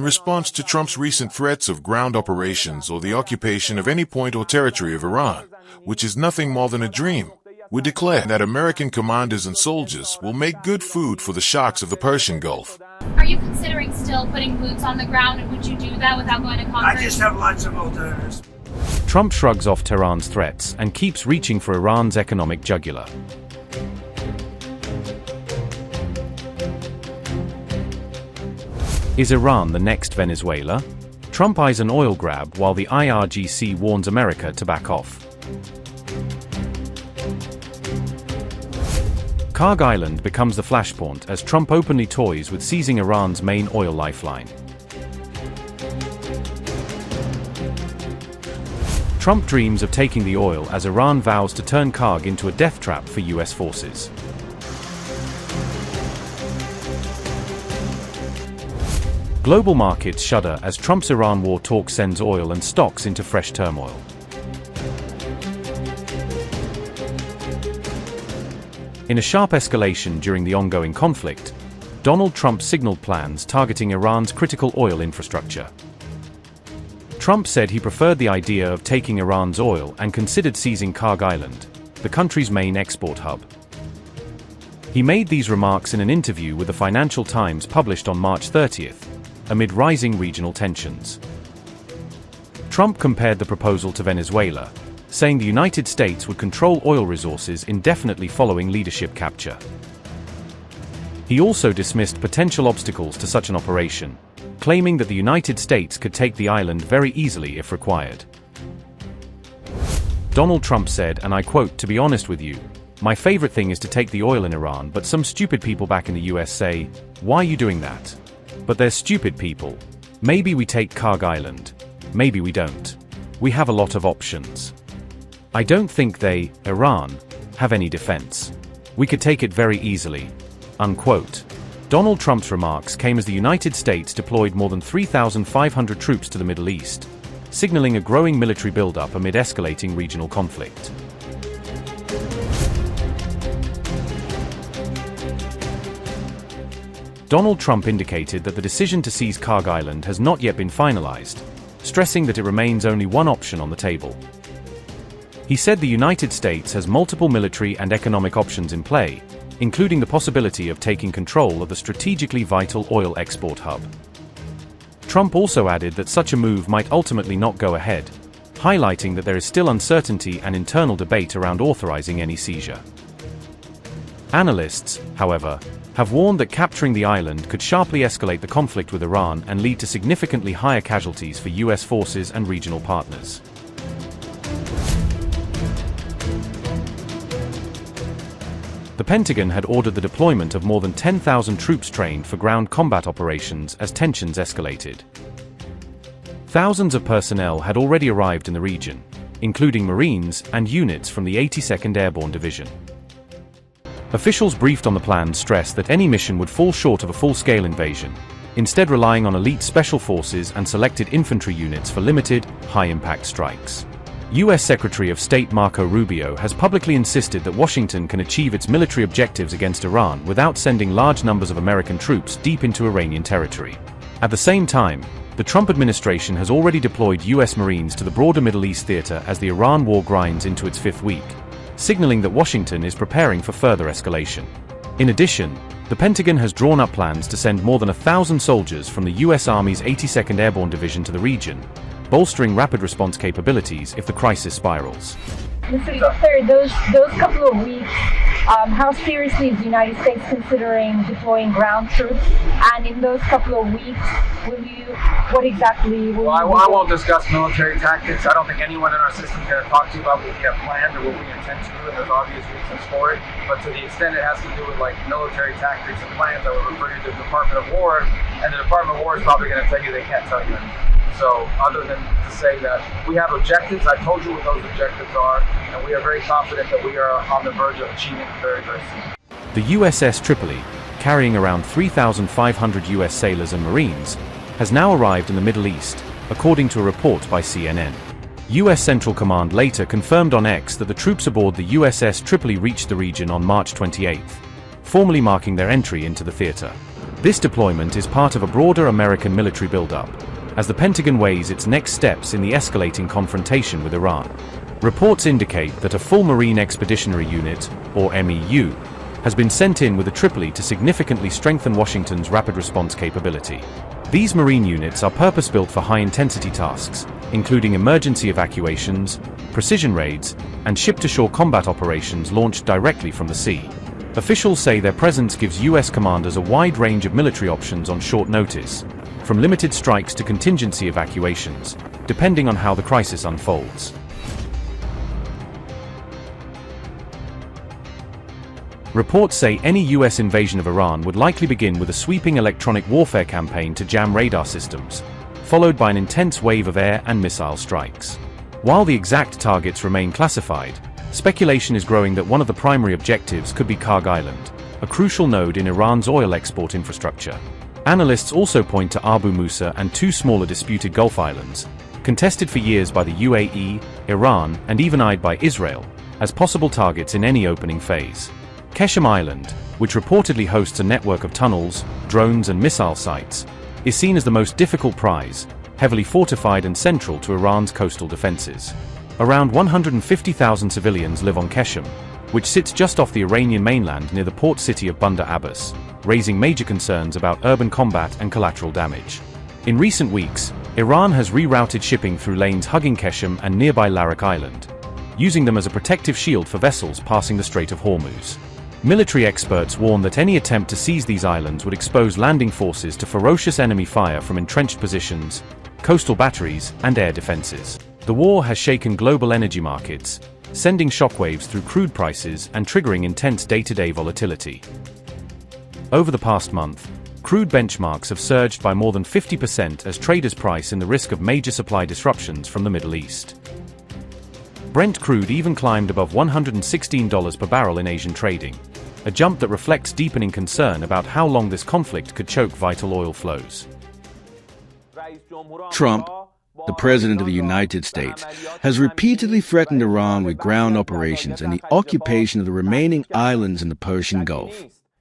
in response to Trump's recent threats of ground operations or the occupation of any point or territory of Iran, which is nothing more than a dream. We declare that American commanders and soldiers will make good food for the sharks of the Persian Gulf. Are you considering still putting boots on the ground, and would you do that without going to Congress? I just have lots of alternatives. Trump shrugs off Tehran's threats and keeps reaching for Iran's economic jugular. Is Iran the next Venezuela? Trump eyes an oil grab while the IRGC warns America to back off. Kharg Island becomes the flashpoint as Trump openly toys with seizing Iran's main oil lifeline. Trump dreams of taking the oil as Iran vows to turn Kharg into a death trap for US forces. Global markets shudder as Trump's Iran war talk sends oil and stocks into fresh turmoil. In a sharp escalation during the ongoing conflict, Donald Trump signaled plans targeting Iran's critical oil infrastructure. Trump said he preferred the idea of taking Iran's oil and considered seizing Kharg Island, the country's main export hub. He made these remarks in an interview with the Financial Times published on March 30th, amid rising regional tensions. Trump compared the proposal to Venezuela, saying the United States would control oil resources indefinitely following leadership capture. He also dismissed potential obstacles to such an operation, claiming that the United States could take the island very easily if required. Donald Trump said, and I quote, "To be honest with you, my favorite thing is to take the oil in Iran, but some stupid people back in the US say, why are you doing that? But they're stupid people. Maybe we take Kharg Island. Maybe we don't. We have a lot of options. I don't think they, Iran, have any defense. We could take it very easily." Unquote. Donald Trump's remarks came as the United States deployed more than 3,500 troops to the Middle East, signaling a growing military buildup amid escalating regional conflict. Donald Trump indicated that the decision to seize Kharg Island has not yet been finalized, stressing that it remains only one option on the table. He said the United States has multiple military and economic options in play, including the possibility of taking control of the strategically vital oil export hub. Trump also added that such a move might ultimately not go ahead, highlighting that there is still uncertainty and internal debate around authorizing any seizure. Analysts, however, have warned that capturing the island could sharply escalate the conflict with Iran and lead to significantly higher casualties for US forces and regional partners. The Pentagon had ordered the deployment of more than 10,000 troops trained for ground combat operations as tensions escalated. Thousands of personnel had already arrived in the region, including Marines and units from the 82nd Airborne Division. Officials briefed on the plan stressed that any mission would fall short of a full-scale invasion, instead relying on elite special forces and selected infantry units for limited, high-impact strikes. U.S. Secretary of State Marco Rubio has publicly insisted that Washington can achieve its military objectives against Iran without sending large numbers of American troops deep into Iranian territory. At the same time, the Trump administration has already deployed U.S. Marines to the broader Middle East theater as the Iran war grinds into its fifth week, signaling that Washington is preparing for further escalation. In addition, the Pentagon has drawn up plans to send more than 1,000 soldiers from the U.S. Army's 82nd Airborne Division to the region, bolstering rapid response capabilities if the crisis spirals. Mr. Doctor, those couple of weeks, how seriously is the United States considering deploying ground troops? And in those couple of weeks, what exactly will you do? I won't discuss military tactics. I don't think anyone in our system is going to talk to you about what we have planned or what we intend to do, and there's obvious reasons for it. But to the extent it has to do with military tactics and plans, I would refer you to the Department of War, and the Department of War is probably going to tell you they can't tell you anything. So, other than to say that we have objectives, I told you what those objectives are, and we are very confident that we are on the verge of achieving them very, very soon. The USS Tripoli, carrying around 3,500 US sailors and Marines, has now arrived in the Middle East, according to a report by CNN. US Central Command later confirmed on X that the troops aboard the USS Tripoli reached the region on March 28, formally marking their entry into the theater. This deployment is part of a broader American military buildup, as the Pentagon weighs its next steps in the escalating confrontation with Iran. Reports indicate that a full Marine Expeditionary Unit, or MEU, has been sent in with a Tripoli to significantly strengthen Washington's rapid response capability. These Marine units are purpose-built for high-intensity tasks, including emergency evacuations, precision raids, and ship-to-shore combat operations launched directly from the sea. Officials say their presence gives U.S. commanders a wide range of military options on short notice, from limited strikes to contingency evacuations, depending on how the crisis unfolds. Reports say any U.S. invasion of Iran would likely begin with a sweeping electronic warfare campaign to jam radar systems, followed by an intense wave of air and missile strikes. While the exact targets remain classified, speculation is growing that one of the primary objectives could be Kharg Island, a crucial node in Iran's oil export infrastructure. Analysts also point to Abu Musa and two smaller disputed Gulf islands, contested for years by the UAE, Iran, and even eyed by Israel, as possible targets in any opening phase. Keshem Island, which reportedly hosts a network of tunnels, drones and missile sites, is seen as the most difficult prize, heavily fortified and central to Iran's coastal defenses. Around 150,000 civilians live on Keshem, which sits just off the Iranian mainland near the port city of Bandar Abbas, raising major concerns about urban combat and collateral damage. In recent weeks, Iran has rerouted shipping through lanes hugging Keshem and nearby Larak Island, using them as a protective shield for vessels passing the Strait of Hormuz. Military experts warn that any attempt to seize these islands would expose landing forces to ferocious enemy fire from entrenched positions, coastal batteries, and air defenses. The war has shaken global energy markets, sending shockwaves through crude prices and triggering intense day-to-day volatility. Over the past month, crude benchmarks have surged by more than 50% as traders price in the risk of major supply disruptions from the Middle East. Brent crude even climbed above $116 per barrel in Asian trading, a jump that reflects deepening concern about how long this conflict could choke vital oil flows. Trump, the President of the United States, has repeatedly threatened Iran with ground operations and the occupation of the remaining islands in the Persian Gulf.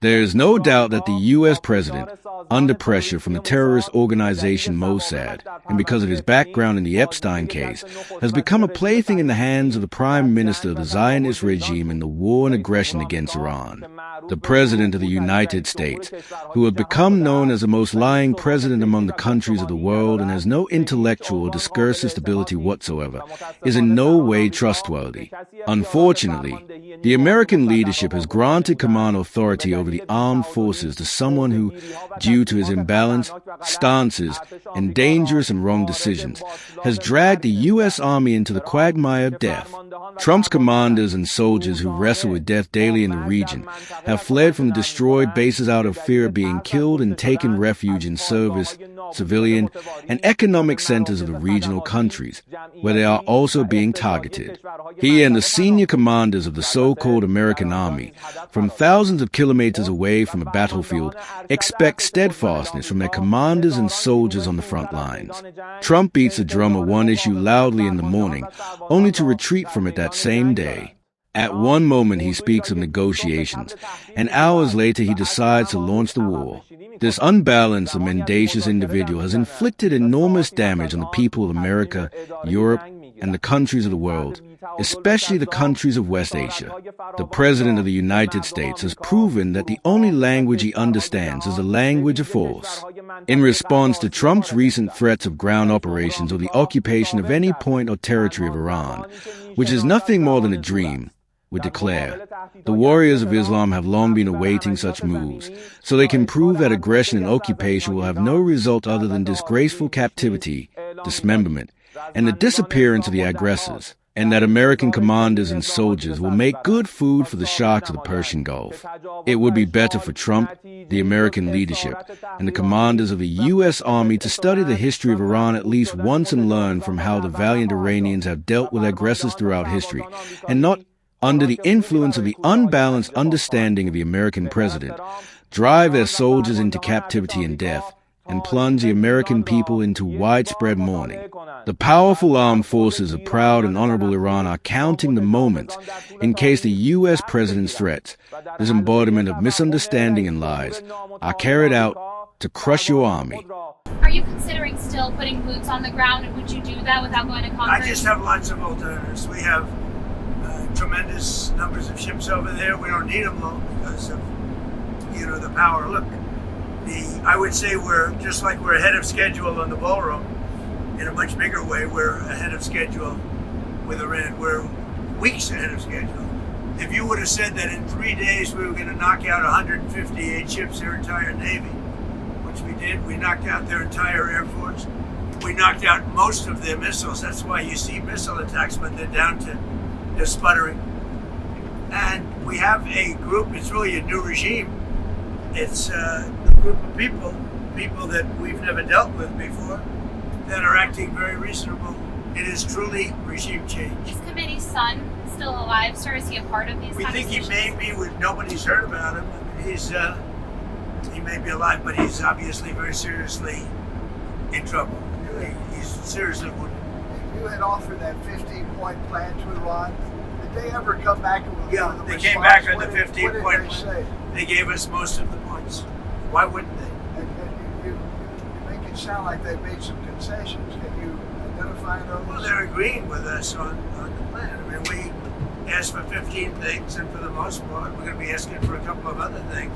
There is no doubt that the U.S. President, under pressure from the terrorist organization Mossad, and because of his background in the Epstein case, has become a plaything in the hands of the Prime Minister of the Zionist regime in the war and aggression against Iran. The President of the United States, who had become known as the most lying president among the countries of the world and has no intellectual or discursive stability whatsoever, is in no way trustworthy. Unfortunately, the American leadership has granted command authority over the armed forces to someone who, due to his imbalanced stances and dangerous and wrong decisions, has dragged the U.S. Army into the quagmire of death. Trump's commanders and soldiers who wrestle with death daily in the region have fled from destroyed bases out of fear of being killed and taken refuge in service, civilian, and economic centers of the regional countries, where they are also being targeted. He and the senior commanders of the so-called American Army, from thousands of kilometers away from a battlefield, expect steadfastness from their commanders and soldiers on the front lines. Trump beats the drum of one issue loudly in the morning, only to retreat from it that same day. At one moment he speaks of negotiations, and hours later he decides to launch the war. This unbalanced and mendacious individual has inflicted enormous damage on the people of America, Europe, and the countries of the world, especially the countries of West Asia. The President of the United States has proven that the only language he understands is the language of force. In response to Trump's recent threats of ground operations or the occupation of any point or territory of Iran, which is nothing more than a dream, would declare, the warriors of Islam have long been awaiting such moves, so they can prove that aggression and occupation will have no result other than disgraceful captivity, dismemberment, and the disappearance of the aggressors, and that American commanders and soldiers will make good food for the sharks of the Persian Gulf. It would be better for Trump, the American leadership, and the commanders of the U.S. Army to study the history of Iran at least once and learn from how the valiant Iranians have dealt with aggressors throughout history, and not, under the influence of the unbalanced understanding of the American president, drive their soldiers into captivity and death, and plunge the American people into widespread mourning. The powerful armed forces of proud and honorable Iran are counting the moments in case the U.S. president's threats, this embodiment of misunderstanding and lies, are carried out to crush your army. Are you considering still putting boots on the ground, and would you do that without going to I Congress? just have lots of alternatives. We have tremendous numbers of ships over there. We don't need them all because of, the power. Look, I would say we're just like we're ahead of schedule on the ballroom. In a much bigger way, we're ahead of schedule with Iran. We're weeks ahead of schedule. If you would have said that in 3 days we were going to knock out 158 ships, their entire Navy, which we did, we knocked out their entire Air Force. We knocked out most of their missiles. That's why you see missile attacks, but they're down to they're sputtering. And we have a group, it's really a new regime. It's a group of people that we've never dealt with before, that are acting very reasonable. It is truly regime change. Is Committee's son still alive, sir? Is he a part of these We think he conversations? may be, nobody's heard about him. He may be alive, but he's obviously very seriously in trouble. He's seriously wounded. You had offered that 15-point plan to Iran. Did they ever come back with Yeah, a they response? came back on What the did- 15-point What did plan. they say? They gave us most of the points. Why wouldn't they? And you make it sound like they made some concessions. Can you identify those? Well, they're agreeing with us on the plan. I mean, we asked for 15 things, and for the most part, we're going to be asking for a couple of other things.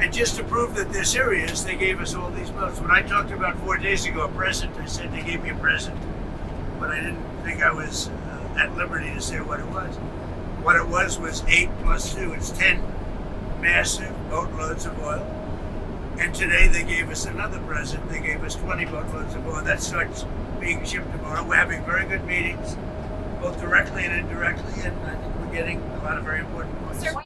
And just to prove that they're serious, they gave us all these votes. When I talked about 4 days ago a present, I said they gave me a present, but I didn't think I was at liberty to say what it was. What it was 8 plus 2. It's 10 massive boatloads of oil. And today they gave us another present. They gave us 20 boatloads of oil. That starts being shipped tomorrow. We're having very good meetings, both directly and indirectly, and I think we're getting a lot of very important points. Sir,